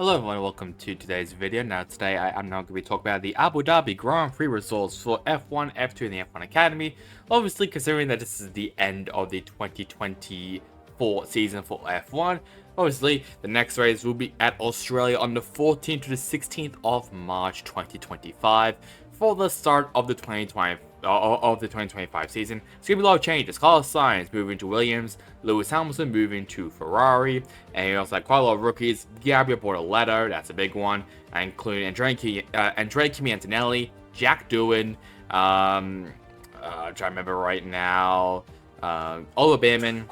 Hello everyone, welcome to today's video. Now today I'm now going to be talking about the Abu Dhabi Grand Prix results for F1, F2 and the F1 Academy. Obviously considering that this is the end of the 2024 season for F1, obviously the next race will be at Australia on the 14th to the 16th of March 2025 for the start of the 2025 season. It's gonna be a lot of changes. Carlos Sainz moving to Williams, Lewis Hamilton moving to Ferrari, and you also had quite a lot of rookies. Gabriel Bortoleto, that's a big one, including Andrea Kimi Antonelli, Jack Doohan, trying to remember right now, Ola Behrman,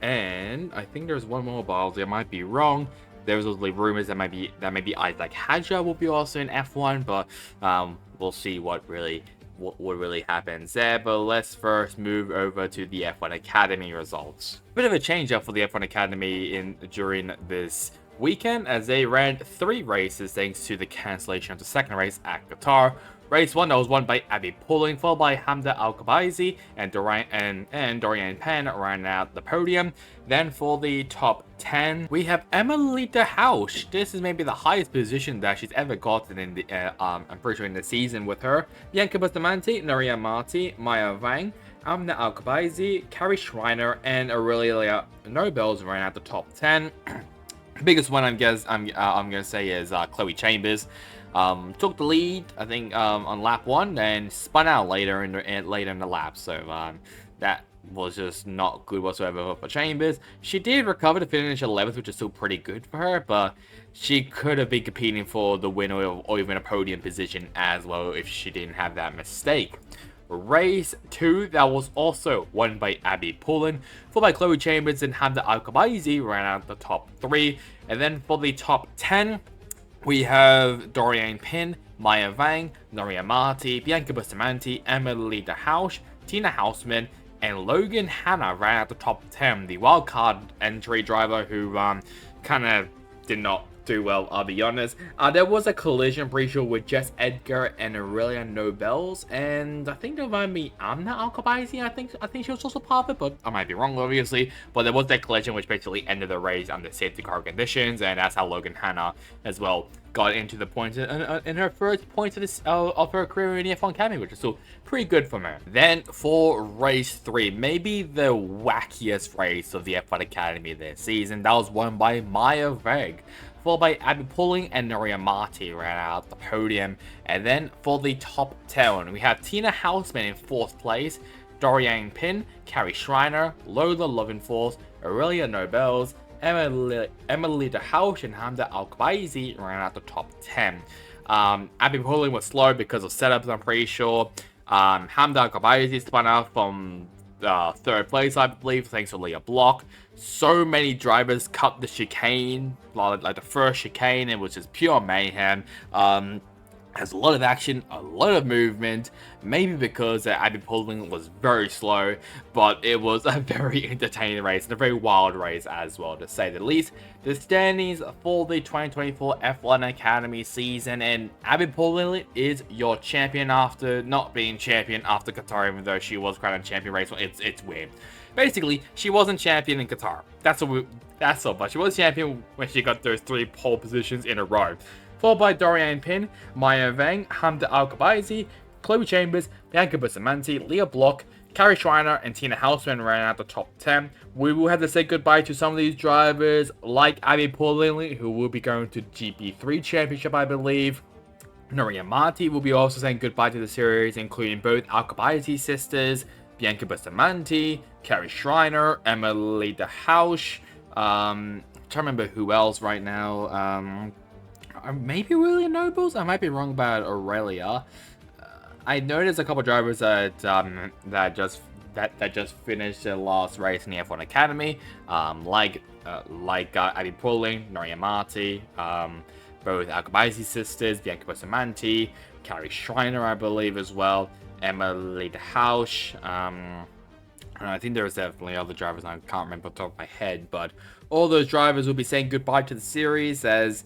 and I think there's one more, but I might be wrong. There's also rumors that maybe Isaac Hadjar will be also in F1, but we'll see what really happens there. But let's first move over to the F1 Academy results. Bit of a change up for the F1 Academy during this weekend, as they ran 3 races thanks to the cancellation of the second race at Qatar. Race 1 that was won by Abby Pulling, followed by Hamda Al-Khabaizi and Dorian Penn ran out the podium. Then for the top 10, we have Emily de Hausch. This is maybe the highest position that she's ever gotten in the I'm pretty sure in the season with her. Bianca Bustamante, Nuria Marti, Maya Vang, Hamda Al-Khabaizi, Carrie Schreiner, and Aurelia Nobels ran out the top 10. Biggest one I'm gonna say is Chloe Chambers. Took the lead, I think, on lap 1, and spun out later in the lap. So that was just not good whatsoever for Chambers. She did recover to finish 11th, which is still pretty good for her, but she could have been competing for the win or even a podium position as well if she didn't have that mistake. Race 2 that was also won by Abby Pullen, followed by Chloe Chambers and Hamda Al-Khabaizi ran out the top 3. And then for the top 10, we have Dorian Penn, Maya Vang, Nuria Marti, Bianca Bustamante, Emily de Hausch, Tina Hausman, and Logan Hanna ran out the top 10. The wildcard entry driver who kind of did not do well, I'll be honest. There was a collision, pretty sure, with Jess Edgar and Aurelia Nobels, and I think there might be Amna Al-Khabaizi. I think she was also part of it, but I might be wrong, obviously. But there was that collision which basically ended the race under safety car conditions, and that's how Logan Hanna as well got into the points in her first points of her career in the F1 Academy, which is still pretty good for her. Then for race 3, maybe the wackiest race of the F1 Academy this season, that was won by Maya Veg, followed by Abby Pulling and Nuria Marti ran out the podium. And then for the top 10, we have Tina Hausman in 4th place, Dorian Penn, Carrie Schreiner, Lola Lovenforth, Aurelia Nobels, Emily de Hausch and Hamda Al-Khabaizi ran out the top 10. Abby Pulling was slow because of setups, I'm pretty sure. Hamda Al-Khabaizi spun out from 3rd place, I believe, thanks to Leah Block. So many drivers cut the chicane, like the first chicane, it was just pure mayhem. Has a lot of action, a lot of movement, maybe because Abby Pulling was very slow, but it was a very entertaining race and a very wild race as well, to say the least. The standings for the 2024 F1 Academy season, and Abby Pulling is your champion after not being champion after Qatar, even though she was crowned champion race. It's weird. Basically, she wasn't champion in Qatar. That's all, but she was champion when she got those 3 pole positions in a row. Followed by Dorian Penn, Maya Vang, Hamda Al-Khabaizi, Chloe Chambers, Bianca Bustamante, Leah Block, Carrie Schreiner, and Tina Hausman ran out the top 10. We will have to say goodbye to some of these drivers, like Abby Pulling, who will be going to GP3 Championship, I believe. Nuria Marti will be also saying goodbye to the series, including both Al-Khabaizi sisters, Bianca Bustamante, Carrie Schreiner, Emily de Hausch. I'm trying to remember who else right now. Maybe Aurelia Nobles? I might be wrong about Aurelia. I noticed a couple drivers that just finished their last race in the F1 Academy, like Abby Pulling, Nuria Marti, both Al-Khabaizi sisters, Bianca Bustamante, Carrie Schreiner, I believe as well, Emily de Hausch. I think there's definitely other drivers, I can't remember off the top of my head, but all those drivers will be saying goodbye to the series, as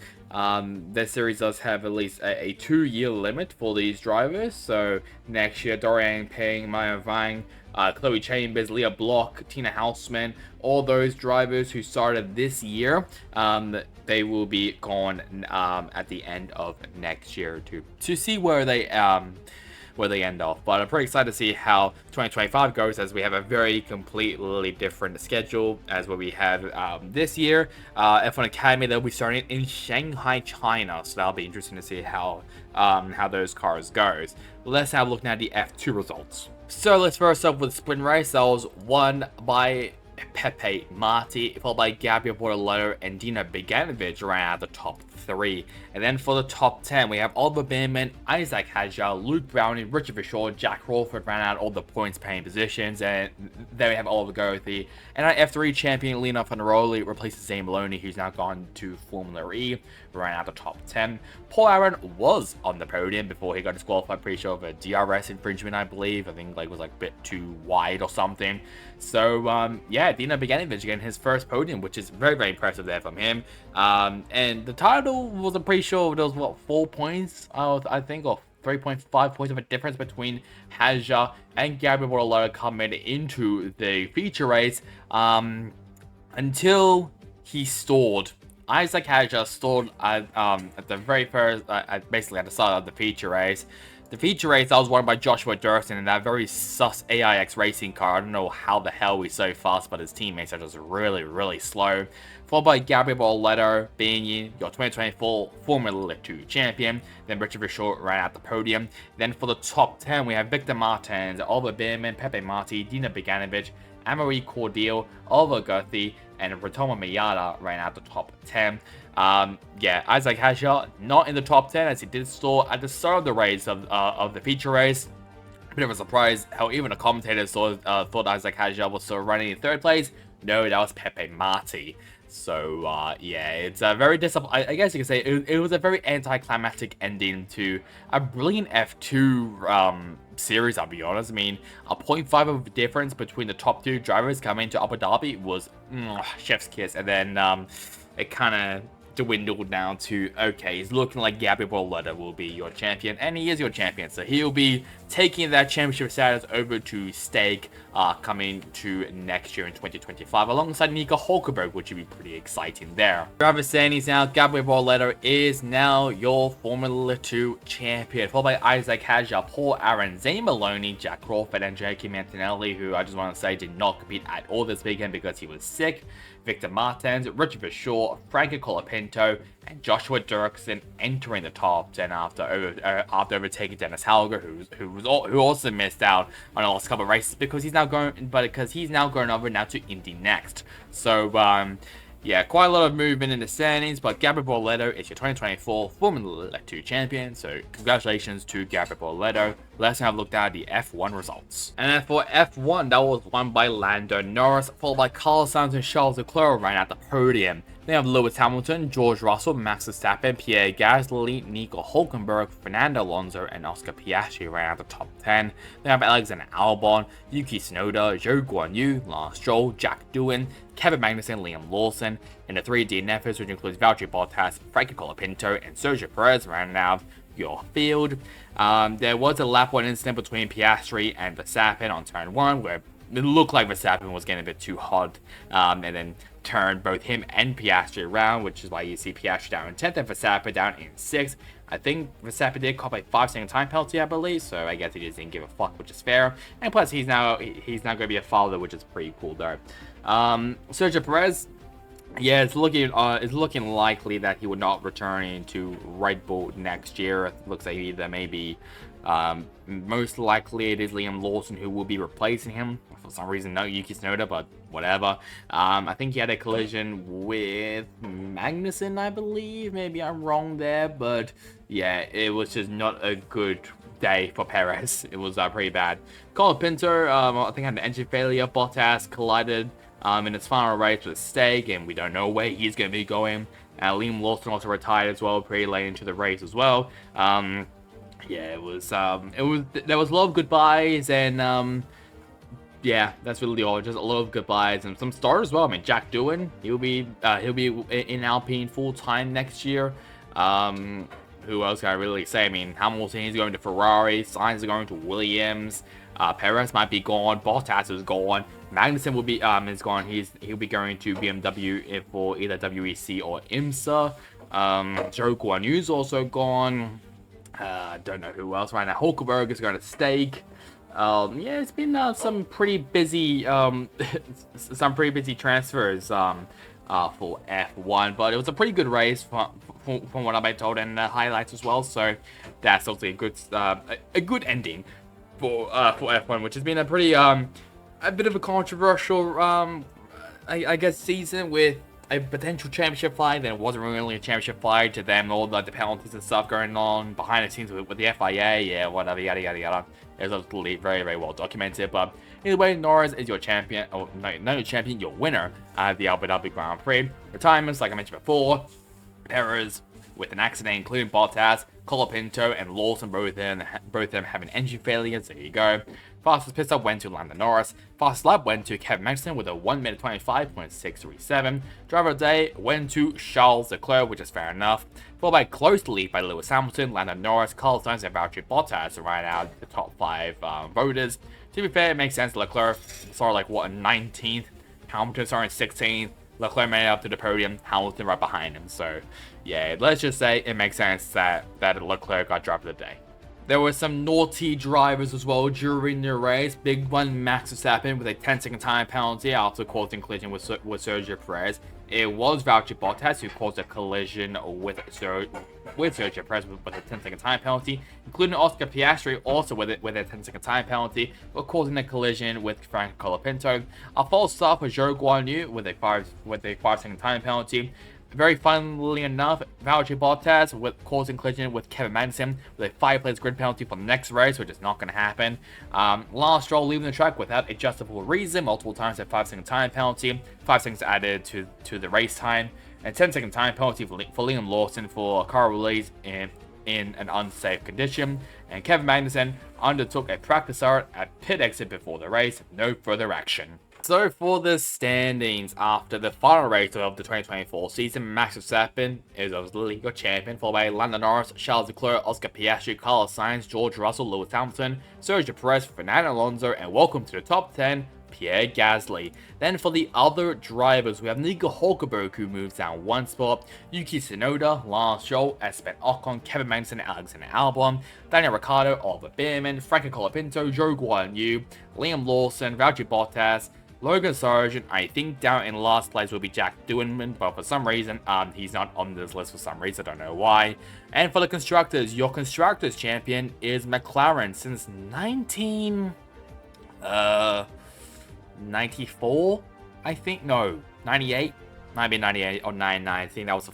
this series does have at least a 2-year limit for these drivers. So next year, Dorian Peng, Maya Vang, Chloe Chambers, Leah Block, Tina Houseman, all those drivers who started this year, they will be gone at the end of next year to see where they end off. But I'm pretty excited to see how 2025 goes, as we have a very completely different schedule as what we have this year. F1 Academy, they'll be starting in Shanghai, China, so that'll be interesting to see how those cars goes. Let's have a look now at the F2 results. So let's first off with the sprint race. That was won by Pepe Marti, followed by Gabriel Bortoleto and Dino Beganovic ran out the top 3. And then for the top 10, we have Oliver Bearman, Isaac Hadjar, Luke Browning, Richard Vishaw, Jack Crawford ran out all the points paying positions. And then we have Oliver Goethe. And our F3 champion, Lena Fonaroli, replaces Zane Maloney, who's now gone to Formula E, ran out the top 10. Paul Aaron was on the podium before he got disqualified, pretty sure, of a DRS infringement, I believe. I think like was like a bit too wide or something. So yeah, Dino Beganovic getting his first podium, which is very, very impressive there from him. And the title was, I'm pretty sure there was what, 4 points, I think, or 3.5 points of a difference between Hadjar and Gabriel Bortoleto coming into the feature race until he stalled. Isaac Hadjar stalled at the very first, basically at the start of the feature race. The feature race that was won by Joshua Durson in that very sus AIX racing car. I don't know how the hell he's so fast, but his teammates are just really, really slow. Followed by Gabriel Bortoleto being your 2024 Formula 2 champion. Then Richard Vishaw ran out the podium. Then for the top 10, we have Victor Martins, Oliver Bearman, Pepe Marti, Dino Beganovic, Anne-Marie Cordial, Oliver Goethe, and Rotoma Miyata ran out the top 10. Yeah, Isaac Hadjar not in the top 10 as he did stall at the start of the race of the feature race. Bit of a surprise how even the commentators thought Isaac Hadjar was still running in 3rd place. No, that was Pepe Marti. So yeah, it's a very disappointing. I guess you could say it was a very anticlimactic ending to a brilliant F2 series. I'll be honest. I mean, a 0.5 of difference between the top 2 drivers coming to Abu Dhabi was chef's kiss, and then it kind of dwindled down to, okay, it's looking like Gabriel Bortoleto will be your champion, and he is your champion, so he'll be taking that championship status over to Stake coming to next year in 2025 alongside Nico Hulkenberg, which would be pretty exciting there. Driver standings now, Gabriel Bortoleto is now your Formula 2 champion, followed by Isaac Hadjar, Paul Aaron, Zane Maloney, Jack Crawford, and Jackie Antonelli, who I just want to say did not compete at all this weekend because he was sick. Victor Martins, Richard Vishaw, Frankie Colapinto, and Joshua Dirksen entering the top 10 after overtaking Dennis Halger, who also missed out on the last couple of races because he's now going over now to Indy next. So yeah, quite a lot of movement in the standings, but Gabriel Bortoleto is your 2024 Formula 2 champion, so congratulations to Gabriel Bortoleto. Let's now have a look at the F1 results. And then for F1, that was won by Lando Norris, followed by Carlos Sainz and Charles Leclerc right at the podium. They have Lewis Hamilton, George Russell, Max Verstappen, Pierre Gasly, Nico Hulkenberg, Fernando Alonso, and Oscar Piastri right at the top 10. They have Alexander Albon, Yuki Tsunoda, Zhou Guanyu, Lance Stroll, Jack Doohan, Kevin Magnussen, Liam Lawson, and the 3 DNFs, which includes Valtteri Bottas, Frankie Colapinto, and Sergio Perez rounding out your field. There was a lap 1 incident between Piastri and Verstappen on turn 1 where it looked like Verstappen was getting a bit too hot, and then turned both him and Piastri around, which is why you see Piastri down in 10th and Verstappen down in 6th. I think Verstappen did cop a 5-second time penalty, I believe, so I guess he just didn't give a fuck, which is fair. And plus, he's now going to be a father, which is pretty cool, though. Sergio Perez, yeah, it's looking likely that he would not return to Red Bull next year. It looks like either maybe most likely it is Liam Lawson who will be replacing him. For some reason, no Yuki Tsunoda, but whatever. I think he had a collision with Magnussen, I believe. Maybe I'm wrong there, but yeah, it was just not a good day for Perez. It was pretty bad. Colin Pinto, I think had an engine failure. Bottas collided in his final race with Stake, and we don't know where he's going to be going. Liam Lawson also retired as well, pretty late into the race as well. Yeah, there was a lot of goodbyes, and yeah, that's really all. Just a lot of goodbyes and some stars as well. I mean, Jack Doohan, he'll be in Alpine full time next year. who else can I really say? I mean, Hamilton is going to Ferrari, Sainz is going to Williams, Perez might be gone, Bottas is gone, Magnussen will be is gone. He'll be going to BMW for either WEC or IMSA. Zhou Guanyu's also gone. Don't know who else right now. Hulkenberg is going to Stake. Yeah, it's been some pretty busy transfers for F1, but it was a pretty good race from what I've been told, and highlights as well. So that's also a good ending for F1, which has been a pretty a bit of a controversial I guess season with a potential championship fight. Then it wasn't really a championship fight to them, all the penalties and stuff going on behind the scenes with the FIA, yeah, whatever, yada yada yada. It's absolutely very, very well documented. But either way, Norris is your champion, or no, not your champion, your winner at the Abu Dhabi Grand Prix. Retirements, like I mentioned before, Perez with an accident, including Bottas, Colapinto, and Lawson, both of them having engine failures. There you go. Fastest pit stop went to Lando Norris. Fastest lap went to Kevin Magnussen with a 1 minute 25.637. Driver of the day went to Charles Leclerc, which is fair enough. Followed by close lead by Lewis Hamilton, Lando Norris, Carlos Sainz, and Valtteri Bottas right out the top 5 voters. To be fair, it makes sense. Leclerc saw like what, 19th. Hamilton saw in 16th. Leclerc made it up to the podium, Hamilton right behind him. So yeah, let's just say it makes sense that Leclerc got driver of the day. There were some naughty drivers as well during the race. Big one, Max Verstappen with a 10-second time penalty after causing collision with Sergio Perez. It was Valtteri Bottas who caused a collision with Sergio Perez with a 10-second time penalty, including Oscar Piastri also with a 10-second time penalty for causing a collision with Frank Colapinto. A false start for Zhou Guanyu with a 5-second time penalty. Very funnily enough, Valtteri Bottas with causing collision with Kevin Magnussen with a 5-place grid penalty for the next race, which is not going to happen. Lance Stroll leaving the track without a justifiable reason, multiple times, a 5-second time penalty, 5 seconds added to the race time, and 10-second time penalty for Liam Lawson for a car release in an unsafe condition. And Kevin Magnussen undertook a practice start at pit exit before the race, no further action. So for the standings after the final race of the 2024 season, Max Verstappen is obviously your champion, followed by Lando Norris, Charles Leclerc, Oscar Piastri, Carlos Sainz, George Russell, Lewis Hamilton, Sergio Perez, Fernando Alonso, and welcome to the top 10, Pierre Gasly. Then for the other drivers, we have Nico Hulkenberg, who moves down 1 spot, Yuki Tsunoda, Lance Stroll, Esteban Ocon, Kevin Magnussen, Alexander Albon, Daniel Ricciardo, Oliver Bierman, Franco Colapinto, Zhou Guanyu, Liam Lawson, Valtteri Bottas, Logan Sargent. I think down in last place will be Jack Duinman, but for some reason, he's not on this list for some reason. I don't know why. And for the constructors, your constructors champion is McLaren since 1994, I think. No, 98. Might be 98 or 99. I think that was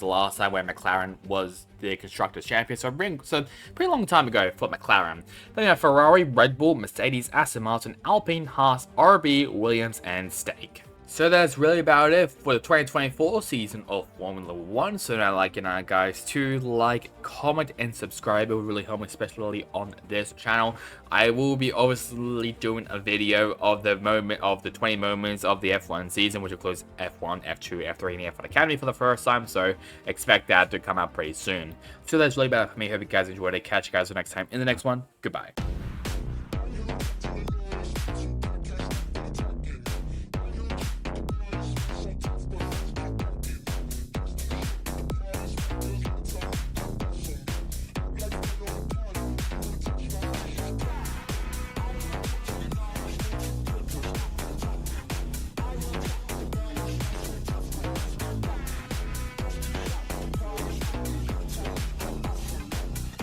the last time where McLaren was the constructors champion. So pretty long time ago for McLaren. Then you have Ferrari, Red Bull, Mercedes, Aston Martin, Alpine, Haas, RB, Williams, and Stake. So that's really about it for the 2024 season of Formula 1. So now, guys, to like, comment, and subscribe. It will really help me, especially on this channel. I will be obviously doing a video of the 20 moments of the F1 season, which includes F1, F2, F3, and the F1 Academy for the first time. So expect that to come out pretty soon. So that's really about it for me. Hope you guys enjoyed it. Catch you guys next time in the next one. Goodbye.